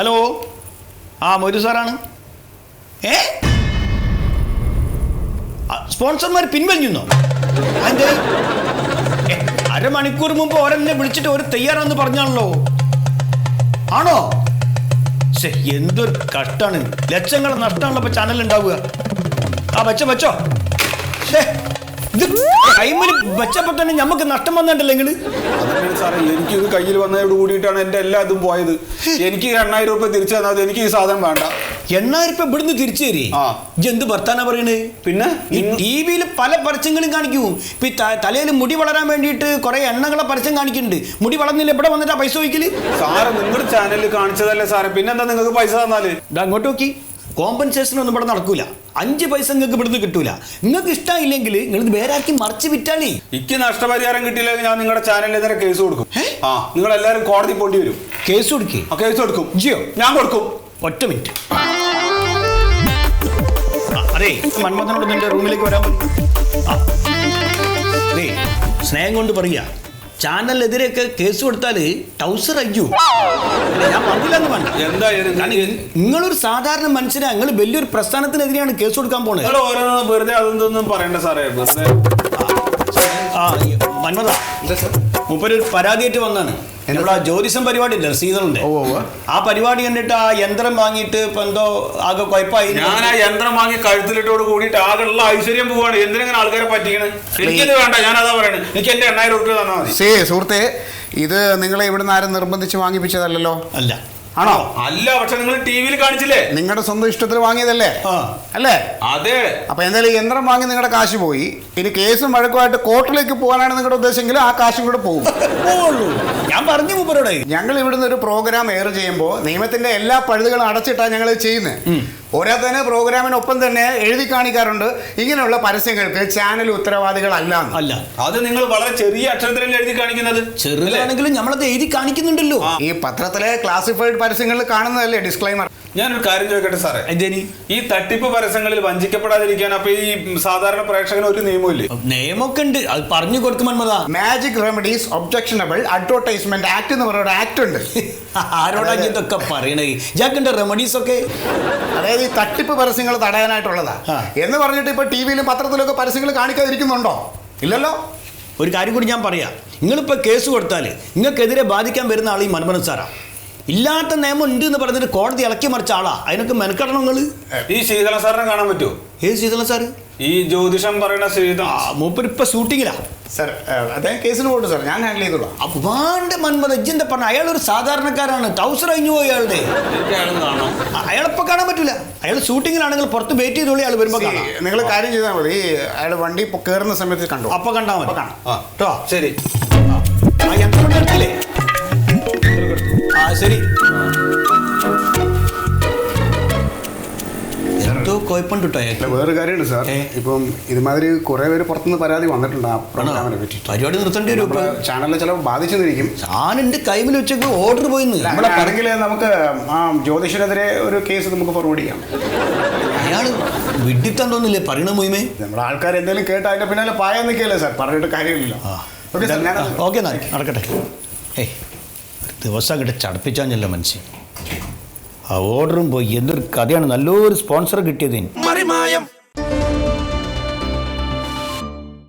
Hello, Moidu സാറാണ്. സ്പോൺസർമാർ പിൻവലിഞ്ഞോ? അതിൻ്റെ അരമണിക്കൂർ മുമ്പ് ഓരെന്നെ വിളിച്ചിട്ട് ഒരു തയ്യാറാന്ന് പറഞ്ഞാണല്ലോ. ആണോ? എന്തൊരു കഷ്ടാണ്. ലക്ഷങ്ങൾ നഷ്ടമാണല്ലോ ഇപ്പൊ ചാനൽ ഉണ്ടാവുക. വെച്ചോ ഇത് കൈമിൽ വെച്ചപ്പോ തന്നെ ഞമ്മക്ക് നഷ്ടം വന്നിട്ടല്ലേ നിങ്ങള്? അതന്നെയാണ് സാറേ, എനിക്ക് ഇത് കയ്യിൽ വന്നതോട് കൂടിയിട്ടാണ് എന്റെ എല്ലാ ഇതും പോയത്. എനിക്ക് 8,000 രൂപ തിരിച്ചു തന്നാൽ എനിക്ക് ഈ സാധനം വേണ്ട. 8,000 രൂപ ഇവിടുന്ന് തിരിച്ചു തരേ? എന്ത് ഭർത്താനാ പറയണേ? പിന്നെ ഈ ടിവിയിൽ പല പരസ്യങ്ങളും കാണിക്കും. ഇപ്പൊ തലയിൽ മുടി വളരാൻ വേണ്ടിയിട്ട് കുറെ എണ്ണകളെ പരസ്യം കാണിക്കുന്നുണ്ട്. മുടി വളർന്നില്ല ഇവിടെ വന്നിട്ടാ പൈസ വയ്ക്കല്? സാറ് നിങ്ങളുടെ ചാനലിൽ കാണിച്ചതല്ലേ സാറേ, പിന്നെന്താ നിങ്ങൾക്ക് പൈസ തന്നാല്? അങ്ങോട്ട് നോക്കി, കോമ്പൻസേഷൻ ഒന്നും ഇവിടെ നടക്കൂല. 5 പൈസ നിങ്ങൾക്ക് ഇവിടുന്ന് കിട്ടൂല. നിങ്ങൾക്ക് ഇഷ്ടമില്ലെങ്കിൽ നിങ്ങൾ വേറെ ആർക്കും മറിച്ച് വിറ്റാളി. എനിക്ക് നഷ്ടപരിഹാരം കിട്ടിയില്ലെങ്കിൽ ഞാൻ നിങ്ങളുടെ ചാനലിനെതിരെ കേസ് കൊടുക്കും. നിങ്ങൾ എല്ലാവരും കോടതി പോണ്ടി വരും. കേസ് കൊടുക്കേ? കേസ് കൊടുക്കും. ജിയോ ഞാൻ കൊടുക്കും. ഒറ്റ മിനിറ്റ്. അതെ, മന്മഥനോട് നിന്റെ റൂമിലേക്ക് വരാൻ പറ്റും? അതെ, സ്നേഹം കൊണ്ട് പറയാ, ചാനലിനെതിരെയൊക്കെ കേസ് കൊടുത്താല് ടൗസർ അയ്യോ. ഞാൻ പറഞ്ഞില്ലെന്ന് വേണ്ട. എന്തായാലും നിങ്ങളൊരു സാധാരണ മനുഷ്യനാ, നിങ്ങൾ വലിയൊരു പ്രസ്ഥാനത്തിനെതിരെയാണ് കേസ് കൊടുക്കാൻ പോണത്. ഓരോന്ന് വെറുതെ അതൊന്നും പറയണ്ട സാറേ. മന്മഥ, മൂപ്പര് ഒരു പരാതിയായിട്ട് വന്നാണ്. നമ്മുടെ ജ്യോതിഷം പരിപാടി ഇല്ല സീസണിന്റെ, ആ പരിപാടി കണ്ടിട്ട് ആ യന്ത്രം വാങ്ങിയിട്ട് ഇപ്പൊ എന്തോ ആകെ കുഴപ്പമായി. ഞാൻ ആ യന്ത്രം വാങ്ങി കഴുത്തിലിട്ടോട് കൂടിയിട്ട് ആകെയുള്ള ഐശ്വര്യം പോവാണ്. എന്തിനെങ്ങനെ ആൾക്കാരെ പറ്റിക്കണ്? എനിക്കത് വേണ്ട, ഞാൻ അതാ പറയണത്. എനിക്ക് എന്റെ 8,000 രൂപ തന്നാൽ മതി. സുഹൃത്തെ, ഇത് നിങ്ങളെ ഇവിടുന്ന് ആരും നിർബന്ധിച്ച് വാങ്ങിപ്പിച്ചതല്ലോ. അല്ല. ആണോ? അല്ല, പക്ഷെ നിങ്ങൾ ടിവിയിൽ കാണിച്ചില്ലേ? നിങ്ങളുടെ സ്വന്തം ഇഷ്ടത്തിന് വാങ്ങിയതല്ലേ? അല്ലേ? അതെ. അപ്പൊ എന്തായാലും യന്ത്രം വാങ്ങി നിങ്ങളുടെ കാശ് പോയി. ഇനി കേസും വഴക്കുമായിട്ട് കോർട്ടിലേക്ക് പോകാനാണ് നിങ്ങളുടെ ഉദ്ദേശമെങ്കിൽ ആ കാശും കൂടെ പോകും. ഞാൻ പറഞ്ഞു മൂപ്പരോട്, ഞങ്ങൾ ഇവിടുന്ന് ഒരു പ്രോഗ്രാം എയർ ചെയ്യുമ്പോൾ നിയമത്തിന്റെ എല്ലാ പഴുതുകളും അടച്ചിട്ടാണ് ഞങ്ങൾ ചെയ്യുന്നത്. ഓരോ തന്നെ പ്രോഗ്രാമിനൊപ്പം തന്നെ എഴുതി കാണിക്കാറുണ്ട്, ഇങ്ങനെയുള്ള പരസ്യങ്ങൾക്ക് ചാനൽ ഉത്തരവാദികളല്ല. അല്ല, അത് നിങ്ങൾ വളരെ ചെറിയ അക്ഷരത്തിലല്ലേ എഴുതി കാണിക്കുന്നത്? ചെറുതാണെങ്കിലും നമ്മളത് എഴുതി കാണിക്കുന്നുണ്ടല്ലോ. ഈ പത്രത്തിലെ ക്ലാസിഫൈഡ് പരസ്യങ്ങളിൽ കാണുന്നതല്ലേ ഡിസ്ക്ലൈമർ. ഞാനൊരു കാര്യം ചോദിക്കട്ടെ സാറേ, ഈ തട്ടിപ്പ് പരസ്യങ്ങളിൽ വഞ്ചിക്കപ്പെടാതിരിക്കാൻ അപ്പൊ ഈ സാധാരണ പ്രേക്ഷകന് ഒരു നിയമമില്ലേ? നിയമമൊക്കെ ഉണ്ട്, അത് പറഞ്ഞു കൊടുക്കും Manmatha. Magic remedies objectionable advertisement act എന്ന് പറയുന്ന ആക്ട് ഉണ്ട്. ആരോടാ ഇതൊക്കെ പറയണേ? ജാക്കിന്റെ റെമഡീസ് ഒക്കെ, അതായത് ഈ തട്ടിപ്പ് പരസ്യങ്ങൾ തടയാനായിട്ടുള്ളതാ എന്ന് പറഞ്ഞിട്ട് ഇപ്പൊ ടിവിയിലും പത്രത്തിലൊക്കെ പരസ്യങ്ങൾ കാണിക്കാതിരിക്കുന്നുണ്ടോ? ഇല്ലല്ലോ. ഒരു കാര്യം കൂടി ഞാൻ പറയാം, നിങ്ങളിപ്പോ കേസ് കൊടുത്താൽ നിങ്ങൾക്കെതിരെ ബാധിക്കാൻ വരുന്ന ആൾ ഈ മന്മഥൻ സാറാ. ഇല്ലാത്ത നിയമം ഉണ്ട് എന്ന് പറഞ്ഞിട്ട് കോടതി ഇളക്കി മറിച്ച ആളാ. അതിനൊക്കെ മെനക്കെടണം നിങ്ങൾ. ഈ ശീതള സാറിനെ കാണാൻ പറ്റുമോ? ഏത് ശീതള സാറ്? ഈ ജ്യോതിഷം പറയുന്ന മൂപ്പർ ഇപ്പൊ ഷൂട്ടിങ്ങിലാ. സാർ അദ്ദേഹം കേസിന് പോട്ടു സാർ, ഞാൻ ഹാൻഡിൽ ചെയ്തോളാം. അപ്പാണ്ട് മന്മഥ എന്താ പറഞ്ഞ, അയാളൊരു സാധാരണക്കാരാണ്. ടൗസർ അഴിഞ്ഞു പോയി അയാളുടെ. അയാളിപ്പോ കാണാൻ പറ്റില്ല, അയാൾ ഷൂട്ടിങ്ങിലാണെങ്കിൽ പുറത്ത് വെയിറ്റ് ചെയ്തോളി. അയാൾ വരുമ്പോ നിങ്ങൾ കാര്യം ചെയ്താൽ മതി, അയാൾ വണ്ടി ഇപ്പൊ കയറുന്ന സമയത്ത് കണ്ടു, അപ്പൊ കണ്ടാൽ മതി. കേട്ടോ? ശരി. എടുത്തില്ലേ? ശരി. എന്തോ കുഴപ്പമുണ്ട് കേട്ടോ. വേറൊരു കാര്യമുണ്ട് സാർ, ഇപ്പം ഇതുമാതിരി കുറെ പേര് പുറത്തുനിന്ന് പരാതി വന്നിട്ടുണ്ട് ആ പ്രോഗ്രാമിനെ പറ്റി. പരിപാടി നിർത്തേണ്ടി വരും. ചാനലിൽ ചിലപ്പോൾ ബാധിച്ചെന്നിരിക്കും. ഞാനെന്റെ കൈമിൽ വെച്ചൊക്കെ ഓർഡർ പോയിന്ന്. നമ്മളെങ്കിൽ നമുക്ക് ആ ജ്യോതിഷനെതിരെ ഒരു കേസ് നമുക്ക് ഫോർവേഡ് ചെയ്യാം. അയാൾ വിഡിത്താൻ തോന്നില്ലേ പറയണ മോയ്മേ? നമ്മുടെ ആൾക്കാർ എന്തെങ്കിലും കേട്ട് അതിന്റെ പിന്നാലെ പായാൻ നിൽക്കുകയല്ലേ സാർ, പറഞ്ഞിട്ട് കാര്യമില്ല. ഓക്കെ, നടക്കട്ടെ. ദിവസം കിട്ടി ചടപ്പിച്ചാഞ്ഞല്ലോ മനുഷ്യൻ. ആ ഓർഡറും പോയി. എന്തൊരു കഥയാണ്. നല്ലൊരു സ്പോൺസർ കിട്ടിയത്.